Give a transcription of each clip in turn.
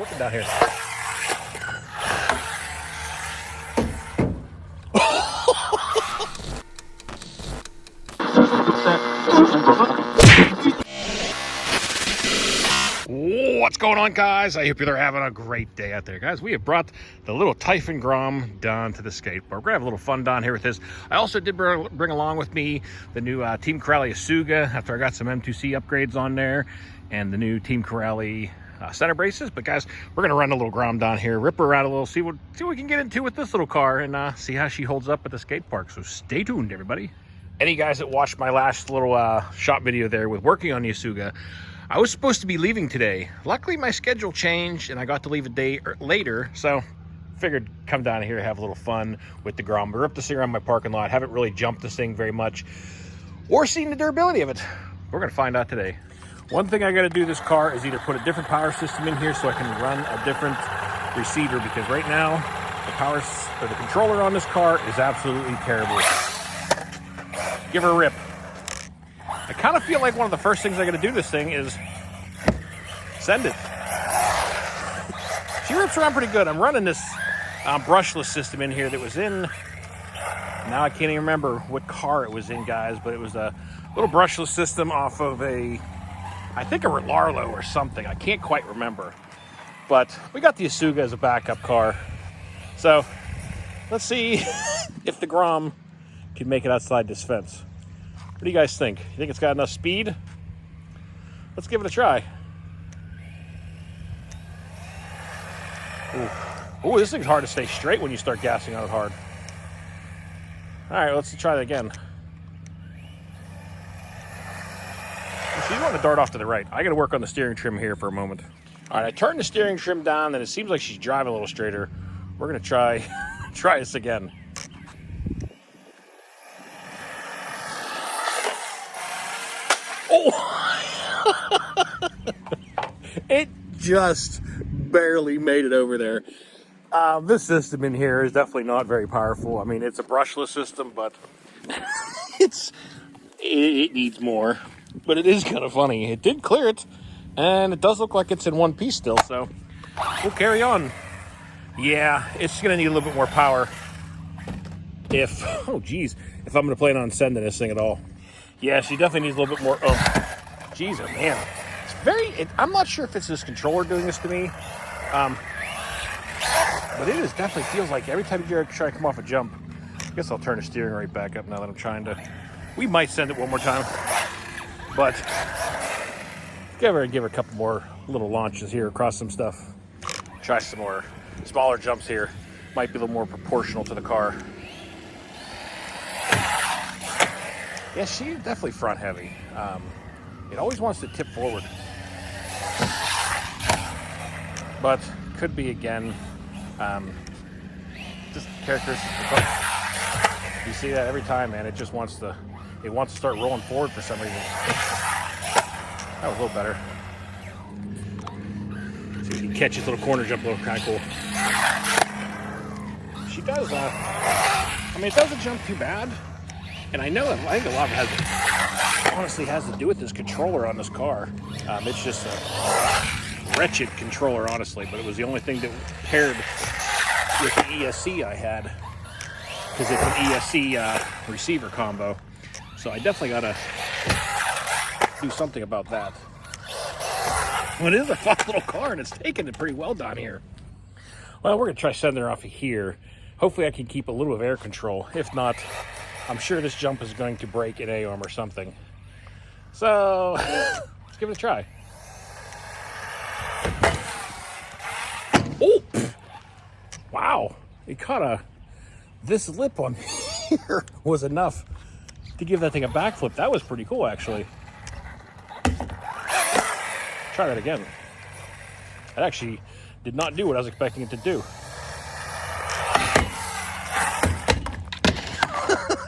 whipping down here. What's going on, guys? I hope you're having a great day out there. Guys, we have brought the little Typhon GROM down to the skate park. We're gonna have a little fun down here with this. I also did bring along with me the new Team Corrali Asuga after I got some M2C upgrades on there, and the new Team Corrali center braces. But guys, we're gonna run a little GROM down here, rip her around a little, see what we can get into with this little car, and see how she holds up at the skate park. So stay tuned, everybody. Any guys that watched my last little shop video there with working on the Asuga, I was supposed to be leaving today. Luckily, my schedule changed and I got to leave a day later, so figured come down here, have a little fun with the GROM. We ripped this thing around my parking lot. Haven't really jumped this thing very much or seen the durability of it. We're gonna find out today. One thing I gotta do this car is either put a different power system in here so I can run a different receiver, because right now the controller on this car is absolutely terrible. Give her a rip. I kind of feel like one of the first things I got to do this thing is send it. She rips around pretty good. I'm running this brushless system in here that was in, now I can't even remember what car it was in, guys, but it was a little brushless system off of I think a Larlo or something. I can't quite remember. But we got the Asuga as a backup car. So let's see if the GROM can make it outside this fence. What do you guys think? You think it's got enough speed? Let's give it a try. Ooh, this thing's hard to stay straight when you start gassing on it hard. All right, let's try that again. She's wanting to dart off to the right. I got to work on the steering trim here for a moment. All right, I turned the steering trim down, and it seems like she's driving a little straighter. We're gonna try this again. Oh! It just barely made it over there. This system in here is definitely not very powerful. I mean, it's a brushless system, but it needs more. But it is kind of funny. It did clear it, and it does look like it's in one piece still, so we'll carry on. Yeah, it's gonna need a little bit more power if I'm gonna plan on sending this thing at all. Yeah, she definitely needs a little bit more. Oh, jeez, oh man. I'm not sure if it's this controller doing this to me. But it is definitely feels like every time you try to come off a jump. I guess I'll turn the steering right back up now that I'm trying to. We might send it one more time. But give her a couple more little launches here across some stuff. Try some more smaller jumps here. Might be a little more proportional to the car. Yeah, she's definitely front heavy. It always wants to tip forward. But could be, again, just characteristics of the car. You see that every time, man. It just wants to start rolling forward for some reason. That was a little better. See if you can catch his little corner jump, a little kind of cool. She does, I mean, it doesn't jump too bad. And I think a lot of it honestly has to do with this controller on this car. It's just a wretched controller, honestly, but it was the only thing that paired with the ESC I had, because it's an ESC receiver combo. So I definitely gotta do something about that. Well, it is a fun little car, and it's taking it pretty well down here. Well, we're gonna try sending her off of here. Hopefully I can keep a little of air control. If not, I'm sure this jump is going to break an ARRMA or something. So let's give it a try. Oh, wow. It caught this lip on here was enough to give that thing a backflip. That was pretty cool, actually. Try that again. That actually did not do what I was expecting it to do.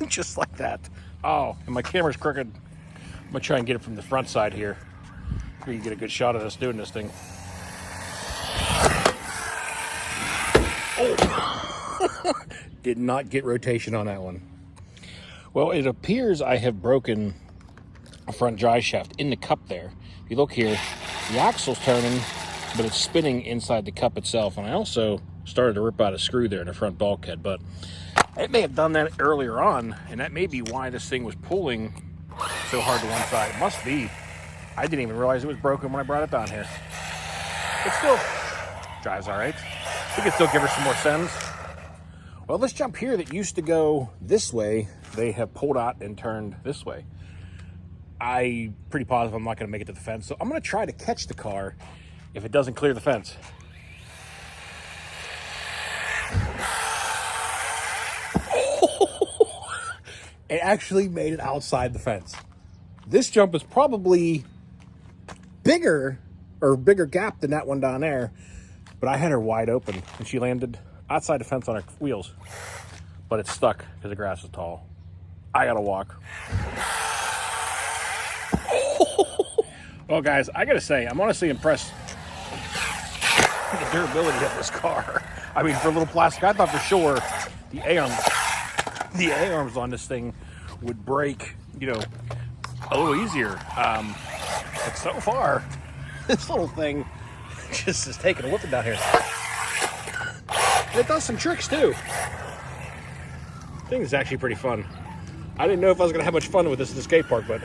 Just like that. Oh, and my camera's crooked. I'm gonna try and get it from the front side here. So you get a good shot of us doing this thing. Oh! Did not get rotation on that one. Well, it appears I have broken a front drive shaft in the cup there. If you look here, the axle's turning, but it's spinning inside the cup itself. And I also started to rip out a screw there in the front bulkhead, but it may have done that earlier on, and that may be why this thing was pulling so hard to one side. It must be. I didn't even realize it was broken when I brought it down here. It still drives all right. We can still give her some more sends. Well, this jump here that used to go this way, they have pulled out and turned this way. I'm pretty positive I'm not going to make it to the fence, so I'm going to try to catch the car if it doesn't clear the fence. It actually made it outside the fence. This jump is probably bigger gap than that one down there, but I had her wide open and she landed outside the fence on her wheels, but it's stuck because the grass is tall. I gotta walk. Well, guys, I gotta say, I'm honestly impressed with the durability of this car. I mean, for a little plastic, I thought for sure the A-arms on this thing would break, you know, a little easier. But so far, this little thing just is taking a whipping down here. And it does some tricks too. The thing is actually pretty fun. I didn't know if I was gonna have much fun with this at the skate park, but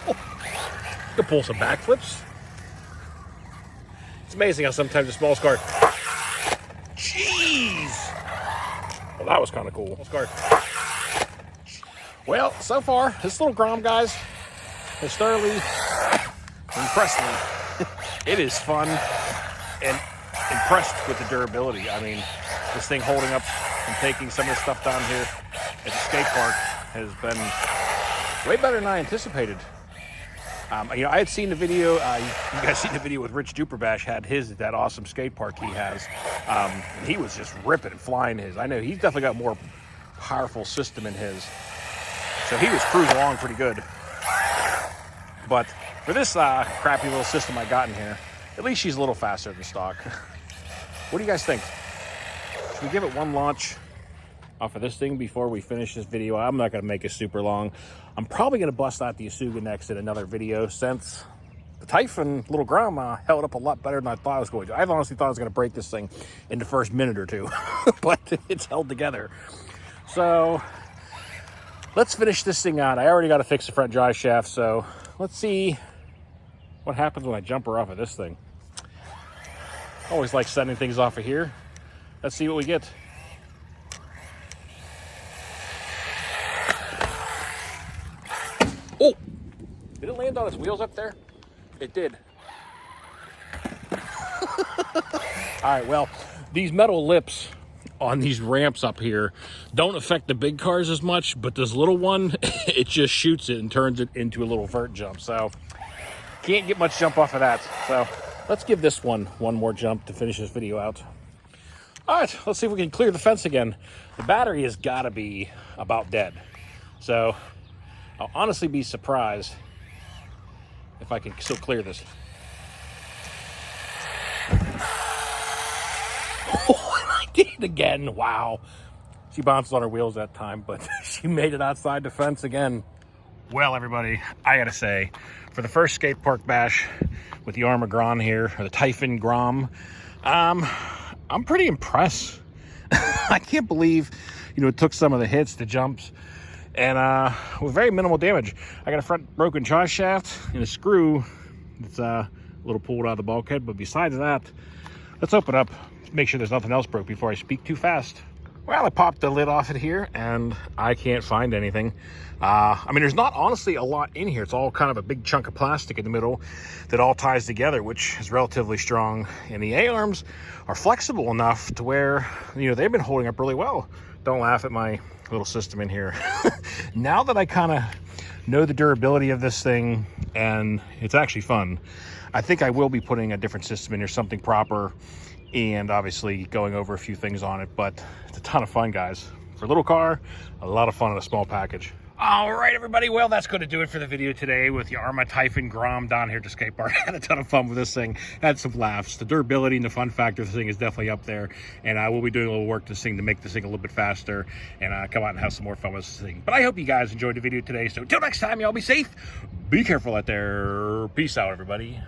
you can pull some backflips. It's amazing how sometimes the smallest car. Jeez! Well, that was kind of cool. Well, so far, this little Grom, guys, has thoroughly impressed me. It is fun and impressed with the durability. I mean, this thing holding up and taking some of the stuff down here at the skate park has been way better than I anticipated. You know, I had seen the video, you guys seen the video with Rich Duperbash had his at that awesome skate park he has. He was just ripping and flying his. I know he's definitely got more powerful system in his. So he was cruising along pretty good. But for this crappy little system I got in here, at least she's a little faster than stock. What do you guys think? Should we give it one launch off of this thing before we finish this video? I'm not going to make it super long. I'm probably going to bust out the Isuga next in another video, since the Typhon little Grom held up a lot better than I thought I was going to. I honestly thought I was going to break this thing in the first minute or two, but it's held together. So let's finish this thing out. I already got to fix the front drive shaft, so let's see what happens when I jump her off of this thing. Always like sending things off of here. Let's see what we get. Oh, did it land on its wheels up there? It did. All right, well, these metal lips on these ramps up here don't affect the big cars as much, but this little one, it just shoots it and turns it into a little vert jump. So can't get much jump off of that. So let's give this one more jump to finish this video out. All right, let's see if we can clear the fence again. The battery has got to be about dead. So I'll honestly be surprised if I can still clear this. Oh, and I did it again. Wow. She bounced on her wheels that time, but she made it outside the fence again. Well, everybody, I gotta say, for the first skate park bash with the ARRMA Grom here, or the Typhon Grom, I'm pretty impressed. I can't believe, you know, it took some of the hits, the jumps, and with very minimal damage. I got a front broken jaw shaft and a screw that's a little pulled out of the bulkhead, but besides that, let's open up, make sure there's nothing else broke before I speak too fast. Well, I popped the lid off it here and I can't find anything. I mean, there's not honestly a lot in here. It's all kind of a big chunk of plastic in the middle that all ties together, which is relatively strong. And the A-arms are flexible enough to where, you know, they've been holding up really well. Don't laugh at my little system in here. Now that I kind of know the durability of this thing and it's actually fun, I think I will be putting a different system in here, something proper, and obviously going over a few things on it. But it's a ton of fun, guys. For a little car, a lot of fun in a small package. All right, everybody. Well, that's going to do it for the video today with the ARRMA Typhon Grom down here at the skate park. Had a ton of fun with this thing. Had some laughs. The durability and the fun factor of the thing is definitely up there. And I will be doing a little work to this thing to make this thing a little bit faster and come out and have some more fun with this thing. But I hope you guys enjoyed the video today. So until next time, y'all be safe. Be careful out there. Peace out, everybody.